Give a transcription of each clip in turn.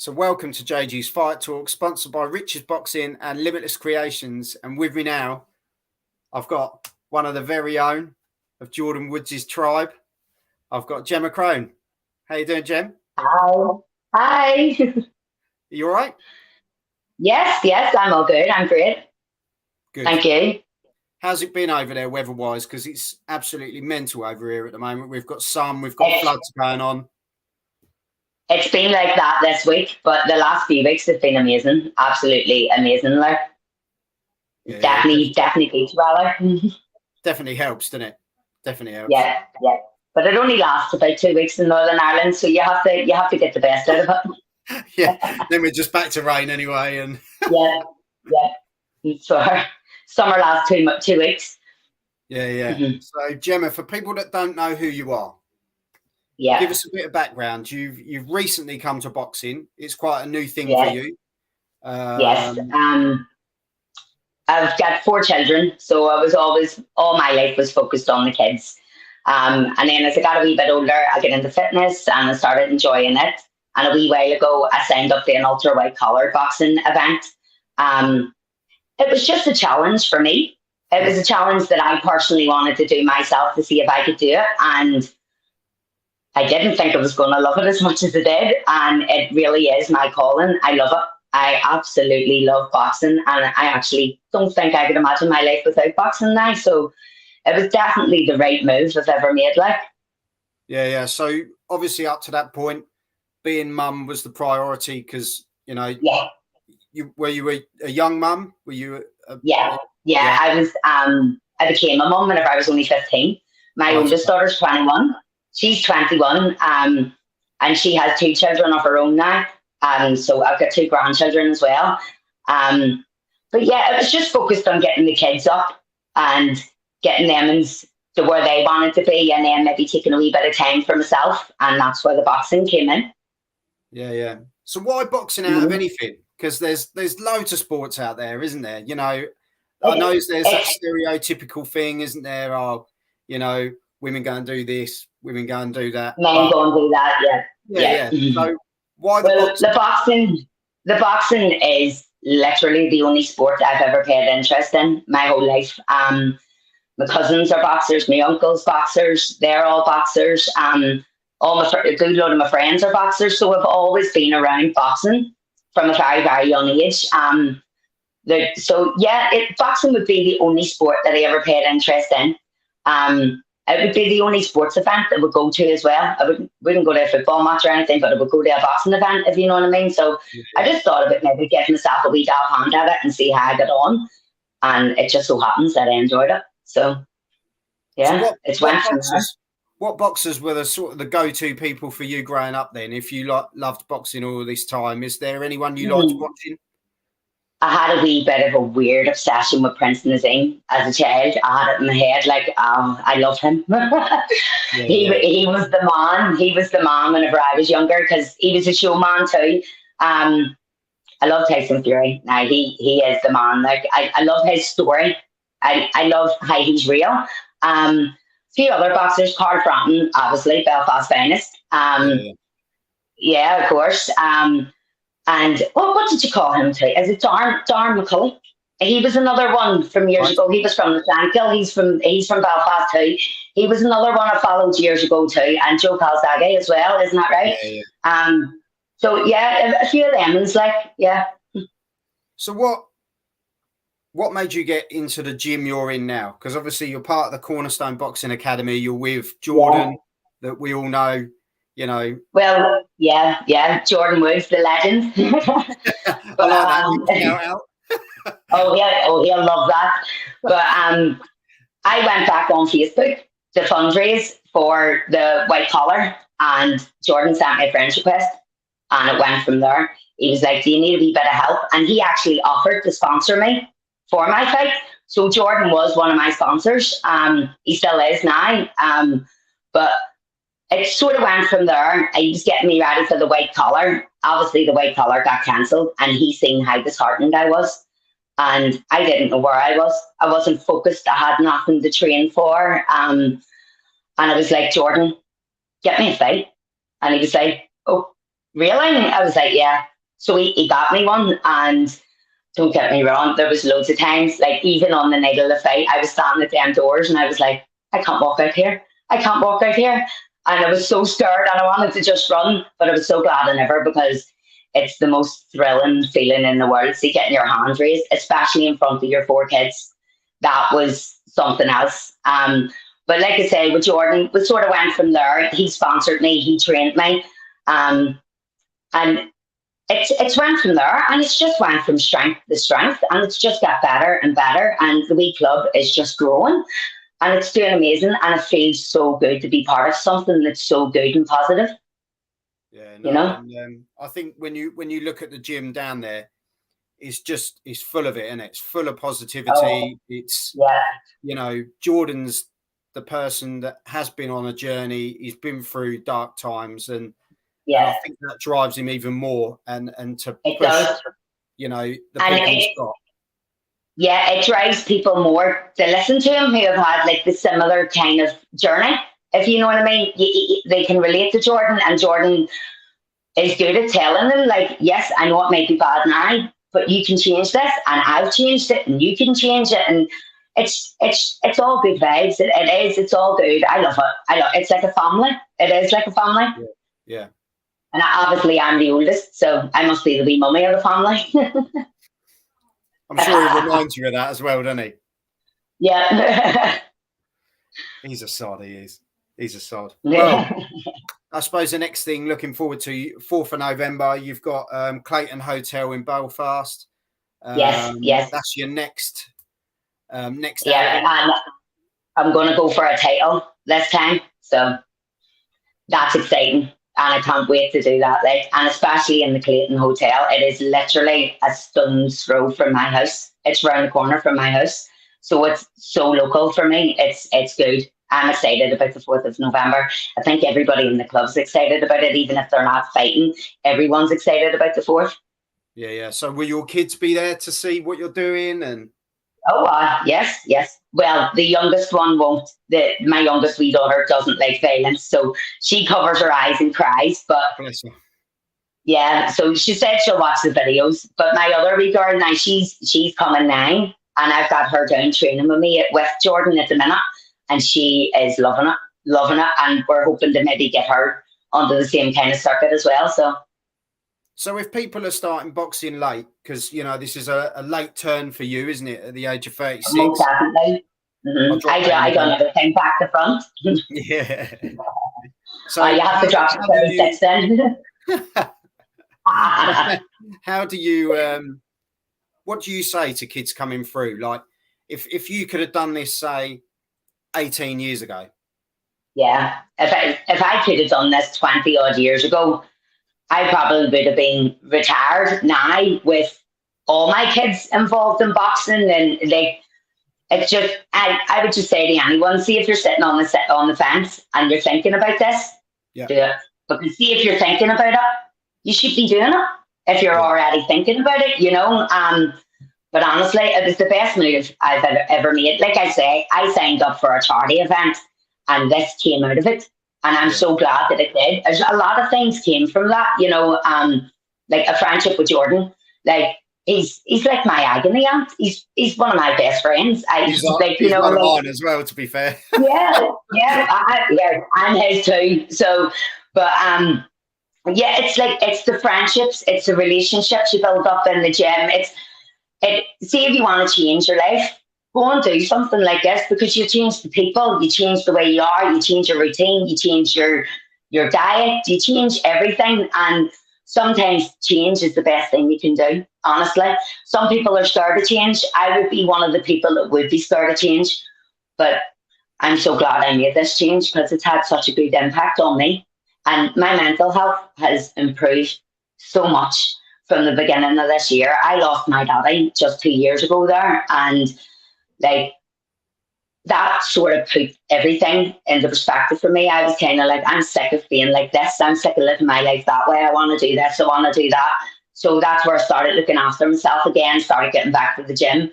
So welcome to JG's Fight Talk, sponsored by Rich's Boxing and Limitless Creations. And with me now, I've got one of the very own of Jordan Woods' tribe. I've got Gemma Crone. How you doing, Gem? Hi. Hi. Are you all right? Yes, I'm all good. I'm great. Good. Thank you. How's it been over there weather-wise? Because it's absolutely mental over here at the moment. We've got floods going on. It's been like that this week, but the last few weeks have been amazing. Absolutely amazing. Like, definitely beach weather. Definitely helps, doesn't it? Definitely helps. Yeah. But it only lasts about 2 weeks in Northern Ireland, so you have to get the best out of it. Yeah. Then we're just back to rain anyway, and yeah. So summer lasts 2 weeks. Yeah. Mm-hmm. So Gemma, for people that don't know who you are, give us a bit of background. You've recently come to boxing. It's quite a new thing for you. Yes. I've got 4 children, so I was always, all my life was focused on the kids. And then as I got a wee bit older, I got into fitness and I started enjoying it. And a wee while ago, I signed up to an ultra white collar boxing event. It was just a challenge for me. It was a challenge that I personally wanted to do myself to see if I could do it. And I didn't think I was going to love it as much as I did. And it really is my calling. I love it. I absolutely love boxing. And I actually don't think I could imagine my life without boxing now. So it was definitely the right move I've ever made. Like, yeah. So obviously up to that point, being mum was the priority because, you know, were you a young mum? Were you? Yeah. I was. I became a mum whenever I was only 15. My oldest daughter's 21. She's 21. And she has 2 children of her own now. So I've got 2 grandchildren as well. But yeah, it was just focused on getting the kids up and getting them to where they wanted to be, and then maybe taking a wee bit of time for myself. And that's where the boxing came in. Yeah. So why boxing out of anything? Because there's loads of sports out there, isn't there? You know, I know there's that stereotypical thing, isn't there? Oh, you know, women go and do this, women go and do that. Men go and do that, yeah. So why the boxing? The boxing is literally the only sport I've ever paid interest in my whole life. My cousins are boxers, my uncles boxers, they're all boxers. A good load of my friends are boxers, so I've always been around boxing from a very, very young age. Boxing would be the only sport that I ever paid interest in. It would be the only sports event that I would go to as well. I wouldn't go to a football match or anything, but I would go to a boxing event, if you know what I mean. So I just thought about maybe giving myself a wee dab hand at it and see how I got on. And it just so happens that I enjoyed it. So, yeah, what boxers were the sort of the go-to people for you growing up then? If you loved boxing all this time, is there anyone you liked watching? I had a wee bit of a weird obsession with Prince Nazim as a child. I had it in my head, like, I love him. He was the man. He was the man whenever I was younger because he was a showman too. I love Tyson Fury. Now he is the man. Like I love his story. I love how he's real. A few other boxers, Carl Frampton, obviously, Belfast finest. Of course. And what did you call him to? Is it Darren McCulloch? He was another one from years ago. He was from the Shankill. He's from Belfast too. He was another one I followed years ago too. And Joe Calzaghe as well, isn't that right? Yeah. So yeah, a few of them. It's like, yeah. So what made you get into the gym you're in now? Because obviously you're part of the Cornerstone Boxing Academy. You're with Jordan, that we all know, you know. Well, yeah. Jordan Woods, the legend. But, he'll love that. But I went back on Facebook to fundraise for the white collar, and Jordan sent me a friend's request, and it went from there. He was like, do you need a wee bit of help? And he actually offered to sponsor me for my fight. So Jordan was one of my sponsors. He still is now. But it sort of went from there. He was getting me ready for the white collar. Obviously, the white collar got cancelled, and he seen how disheartened I was. And I didn't know where I was. I wasn't focused. I had nothing to train for. And I was like, Jordan, get me a fight. And he was like, oh, really? And I was like, yeah. So he got me one, and don't get me wrong, there was loads of times, like even on the night of the fight, I was standing at the end doors and I was like, I can't walk out here. I can't walk out here. And I was so scared and I wanted to just run, but I was so glad I never, because it's the most thrilling feeling in the world. See, getting your hand raised, especially in front of your four kids, that was something else. But like I say, with Jordan, we sort of went from there. He sponsored me, he trained me. And it's went from there, and it's just went from strength to strength, and it's just got better and better, and the wee club is just growing, and it's doing amazing, and it feels so good to be part of something that's so good and positive. Yeah, no, you know, and I think when you look at the gym down there, it's full of it, and it's full of positivity. It's Jordan's the person that has been on a journey. He's been through dark times, and I think that drives him even more, and to it push, does. The people he's got. Yeah, it drives people more to listen to him who have had like the similar kind of journey. If you know what I mean, they can relate to Jordan, and Jordan is good at telling them, like, yes, I know it might be bad now, but you can change this, and I've changed it, and you can change it, and it's all good vibes. It is. It's all good. I love it. It's like a family. It is like a family. Yeah. And obviously, I'm the oldest, so I must be the wee mummy of the family. I'm sure he reminds you of that as well, doesn't he? Yeah. He's a sod, he is. He's a sod. Well, I suppose the next thing, looking forward to 4th of November, you've got Clayton Hotel in Belfast. Yes. That's your next outing. And I'm going to go for a title this time. So that's exciting. And I can't wait to do that. And especially in the Clayton Hotel, it is literally a stone's throw from my house. It's around the corner from my house. So it's so local for me. It's good. I'm excited about the 4th of November. I think everybody in the club's excited about it, even if they're not fighting. Everyone's excited about the 4th. Yeah. So will your kids be there to see what you're doing? And yes. Well, the youngest one won't. My youngest wee daughter doesn't like violence, so she covers her eyes and cries. But yeah, so she said she'll watch the videos. But my other wee girl now, she's coming 9, and I've got her down training with me with Jordan at the minute, and she is loving it. And we're hoping to maybe get her onto the same kind of circuit as well. So if people are starting boxing late, because, this is a late turn for you, isn't it, at the age of 36? Most definitely. Mm-hmm. I done everything back to front. Yeah. So you have to drop the 36 then. How do you, what do you say to kids coming through? Like, if you could have done this, say, 18 years ago. Yeah. If I could have done this 20 odd years ago, I probably would have been retired now with all my kids involved in boxing. And it's just, I would just say to anyone, see if you're sitting on the fence and you're thinking about this, do it. Because see if you're thinking about it, you should be doing it. If you're already thinking about it, But honestly, it was the best move I've ever made. Like I say, I signed up for a charity event, and this came out of it. And I'm so glad that it did. A lot of things came from that, like a friendship with Jordan. Like he's like my agony aunt. He's one of my best friends. He's one of mine as well, to be fair. Yeah, I'm his too. So, but it's the friendships, it's the relationships you build up in the gym. See if you want to change your life, go and do something like this, because you change the people, you change the way you are, you change your routine, you change your diet, you change everything. And sometimes change is the best thing you can do, honestly. Some people are scared to change. I would be one of the people that would be scared to change. But I'm so glad I made this change, because it's had such a good impact on me. And my mental health has improved so much from the beginning of this year. I lost my daddy just 2 years ago there, and that sort of put everything into perspective for me. I was kind of like, I'm sick of being like this. I'm sick of living my life that way. I want to do this. I want to do that. So that's where I started looking after myself again, started getting back to the gym.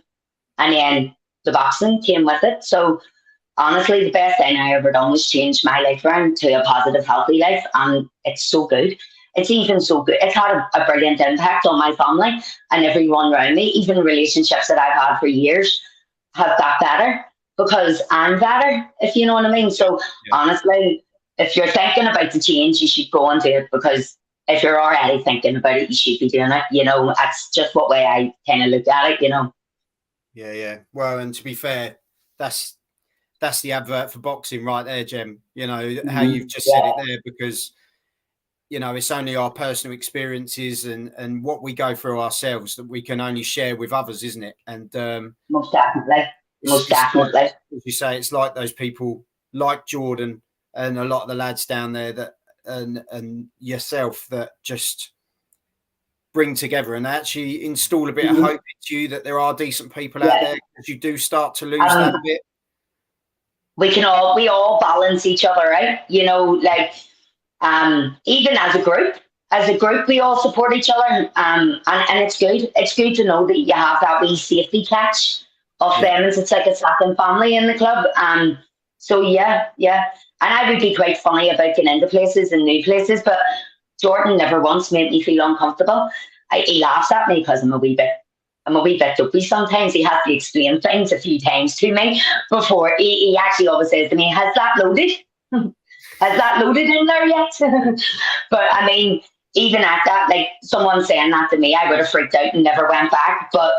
And then the boxing came with it. So honestly, the best thing I ever done was change my life around to a positive, healthy life. And it's so good. it's even so good. It's had a brilliant impact on my family and everyone around me. Even relationships that I've had for years have got better because I'm better, if you know what I mean. So honestly, if you're thinking about the change, you should go and do it, because if you're already thinking about it, you should be doing it. You know, that's just what way I kind of look at it, you know. Yeah, yeah. Well, and to be fair, that's the advert for boxing right there, Gem. You know, how you've just said it there, because, you know, it's only our personal experiences and what we go through ourselves that we can only share with others, isn't it? And most definitely. Most definitely. Like, as you say, it's like those people like Jordan and a lot of the lads down there that and yourself that just bring together and actually install a bit of hope into you that there are decent people out there, because you do start to lose that a bit. We all balance each other out, you know, like even as a group, we all support each other. And it's good. It's good to know that you have that wee safety catch of them. It's like a second family in the club. So yeah. And I would be quite funny about getting into places and new places, but Jordan never once made me feel uncomfortable. He laughs at me because I'm a wee bit dopey sometimes. He has to explain things a few times to me before he actually always says to me, has that loaded? Has that loaded in there yet? But I mean, even at that, like someone saying that to me, I would have freaked out and never went back. But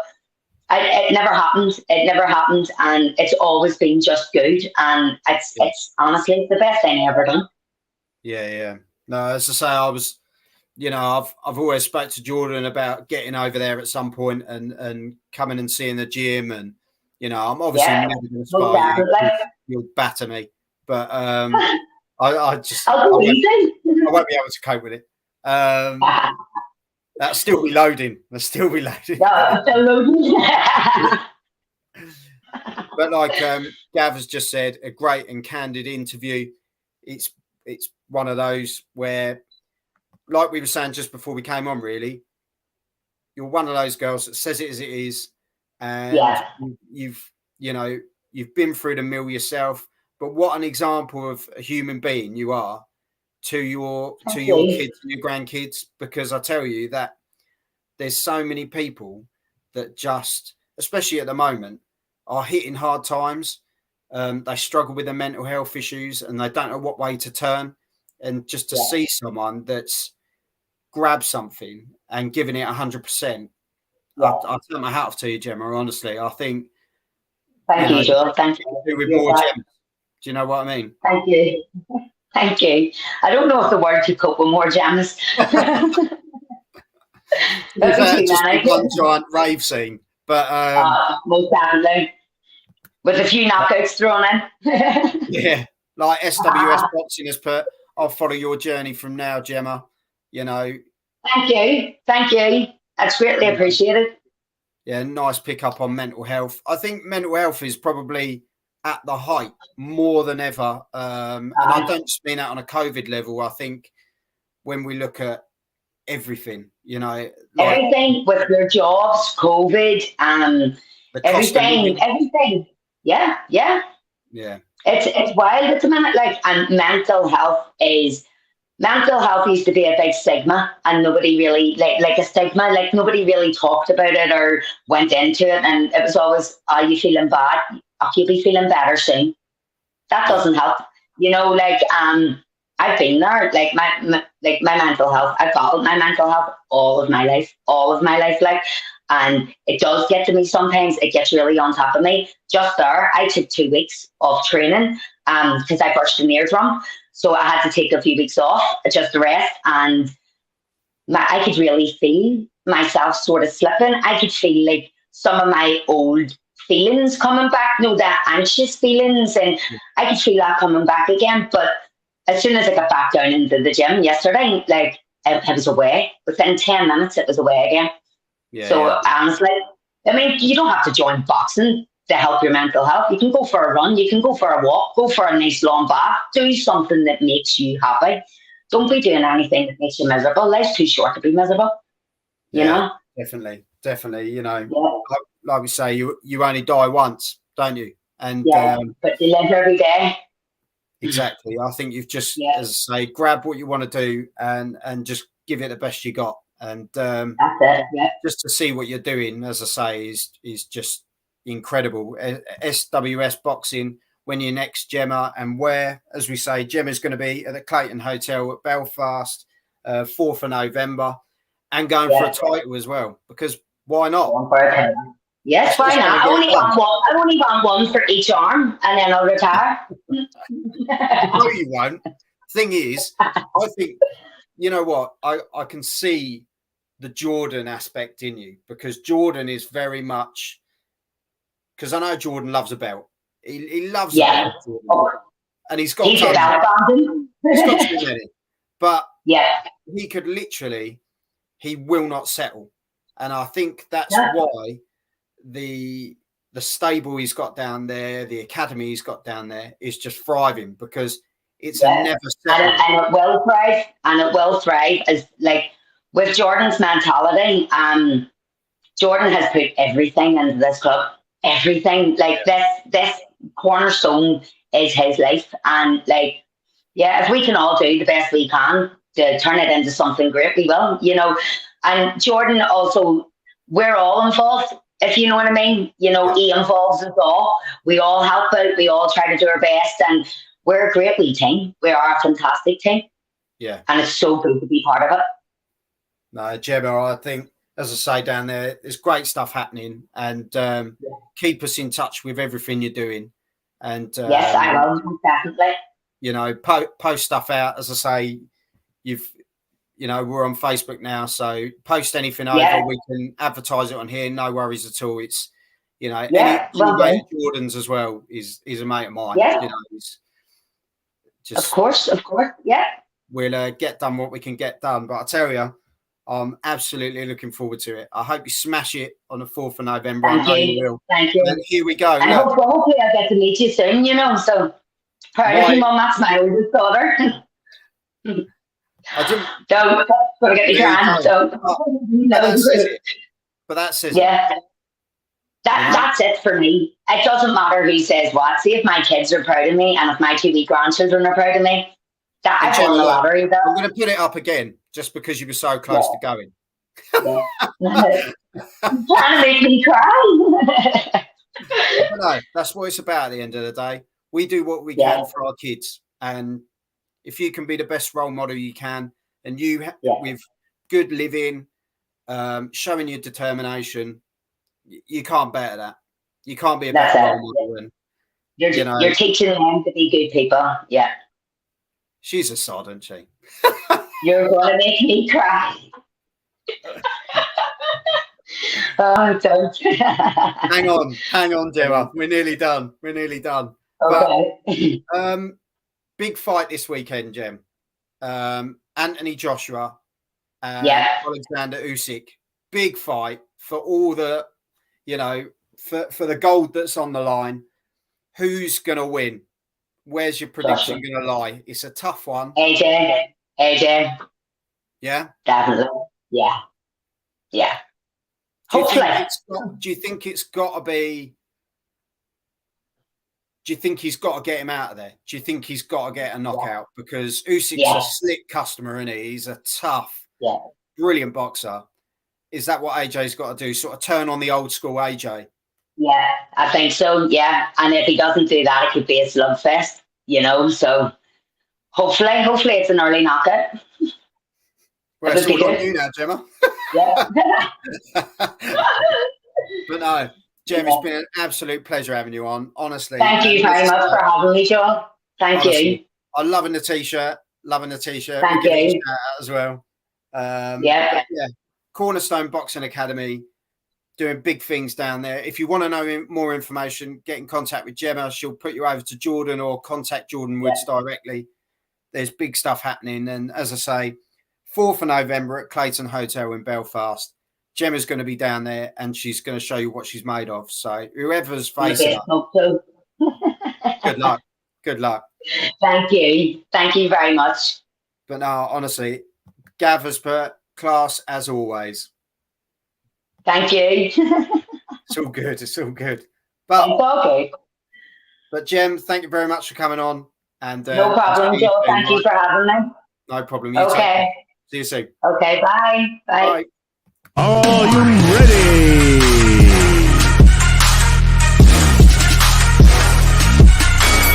it never happened. It never happened. And it's always been just good. And it's honestly the best thing I ever done. Yeah. No, as I say, I was, you know, I've always spoke to Jordan about getting over there at some point and coming and seeing the gym, and, you know, I'm obviously never going to spar you. You'll batter me, but I won't be able to cope with it. That'll still be loading. No, still loading. But like Gav has just said, a great and candid interview. It's one of those where, like we were saying just before we came on, really, you're one of those girls that says it as it is, and you've been through the mill yourself. But what an example of a human being you are to your kids and your grandkids, because I tell you that there's so many people that just, especially at the moment, are hitting hard times. They struggle with their mental health issues and they don't know what way to turn. And just to see someone that's grabbed something and given it 100%, I'll turn my hat off to you, Gemma. Honestly, I think. Thank you, Joe. Thank you. Do with more Gemmas. Do you know what I mean? Thank you. Thank you. I don't know if the word could cope with more gems. Just one giant rave scene, but most definitely, with a few knockouts thrown in. Yeah, like SWS Boxing has put, I'll follow your journey from now, Gemma. You know. Thank you. That's greatly appreciated. Yeah, nice pick up on mental health. I think mental health is probably at the height more than ever. And I don't just mean that on a COVID level. I think when we look at everything, you know, like everything with your jobs, COVID, everything. Yeah. It's wild at the minute. Like, and mental health used to be a big stigma, and nobody really like a stigma. Like nobody really talked about it or went into it, and it was always, "Are you feeling bad? You'll be feeling better soon." That doesn't help, you know. Like I've been there. Like my mental health. I've battled my mental health all of my life, like, and it does get to me sometimes. It gets really on top of me. Just there, I took 2 weeks of training because I burst an eardrum. So I had to take a few weeks off just to rest, and I could really feel myself sort of slipping. I could feel like some of my old feelings coming back, that anxious feelings, and I could feel that coming back again. But as soon as I got back down into the gym yesterday, like it was away. Within 10 minutes, it was away again. Honestly, I mean, you don't have to join boxing to help your mental health. You can go for a run, you can go for a walk, go for a nice long bath, do something that makes you happy. Don't be doing anything that makes you miserable. Life's too short to be miserable. You know? Definitely. You know, like we say, you only die once, don't you? And but you live every day. Exactly. I think you've just, as I say, grab what you want to do and just give it the best you got. And That's it. Yeah. just to see what you're doing, as I say, is just incredible. SWS Boxing, when you're next, Gemma, and where, as we say, Gemma's going to be at the Clayton Hotel at Belfast, 4th of November, and going for a title as well, because why not? Yes, why not? I only want one for each arm, and then I'll retire. No, you won't. Thing is, I think, you know what, I can see the Jordan aspect in you, because Jordan is very much, because I know Jordan loves a belt. He loves a belt, Jordan. And he's got tons. He's got too many. But he could literally, he will not settle. And I think that's why the stable he's got down there, the academy he's got down there, is just thriving, because it's a never settle. And it will thrive. And it will thrive. As like with Jordan's mentality, Jordan has put everything into this club. Everything. Like this Cornerstone is his life. And like, if we can all do the best we can to turn it into something great, we will, you know. And Jordan also, we're all involved, if you know what I mean. You know, he involves us all. We all help out. We all try to do our best. And we're a great wee team. We are a fantastic team. Yeah. And it's so good to be part of it. No, Gemma, I think, as I say, down there, there's great stuff happening. And keep us in touch with everything you're doing. And yes, I will, definitely. You know, post stuff out. As I say, we're on Facebook now, so post anything over. We can advertise it on here. No worries at all. It's, you know, any mate of Jordan's as well is a mate of mine. Yeah. You know, just, of course, yeah. We'll get done what we can get done. But I tell you, I'm absolutely looking forward to it. I hope you smash it on the 4th of November. Thank I know you. you will. Thank you. And here we go. And hopefully I'll get to meet you soon, you know, so proud of you, Mum. That's my oldest daughter. I didn't. Don't get me crying. But that says it. That's it for me. It doesn't matter who says what. See if my kids are proud of me, and if my 2 wee grandchildren are proud of me, that I've won the lottery. I'm going to put it up again just because you were so close to going. Trying to make me cry. No, that's what it's about at the end of the day. We do what we can for our kids, and if you can be the best role model you can, and you with good living, showing your determination, you can't better that. You can't be a better role model. And, you're teaching them to be good people. Yeah. She's a sod, isn't she? You're going to make me cry. Oh, don't. Hang on, Gemma. We're nearly done. Okay. But, big fight this weekend, Gem. Anthony Joshua, Alexander Usyk. Big fight for all the, for the gold that's on the line. Who's going to win? Where's your prediction going to lie? It's a tough one. AJ. Yeah? Definitely. Yeah. Hopefully. Do you think it's got to be... Do you think he's got to get him out of there? Do you think he's got to get a knockout? Because Usyk's a slick customer, isn't he? He's a tough, brilliant boxer. Is that what AJ's got to do? Sort of turn on the old school AJ? Yeah, I think so, yeah. And if he doesn't do that, it could be a slugfest, So hopefully it's an early knockout. Well, it's all on you now, Gemma. Yeah. But no, Gem, it's been an absolute pleasure having you on, honestly. Thank you very much for having me, Joel. Thank you. I'm loving the t-shirt. Thank you. As well. Cornerstone Boxing Academy, doing big things down there. If you want to know more information, get in contact with Gemma. She'll put you over to Jordan or contact Jordan Woods directly. There's big stuff happening. And as I say, 4th of November at Clayton Hotel in Belfast. Gemma's going to be down there and she's going to show you what she's made of. So whoever's facing her, good luck. Thank you very much. But no, honestly, Gav has put class as always. Thank you. It's all good. But it's okay. But Gem, thank you very much for coming on. And no problem, Joe. Thank you for having me. No problem. See you soon. Okay, bye. Bye. Bye.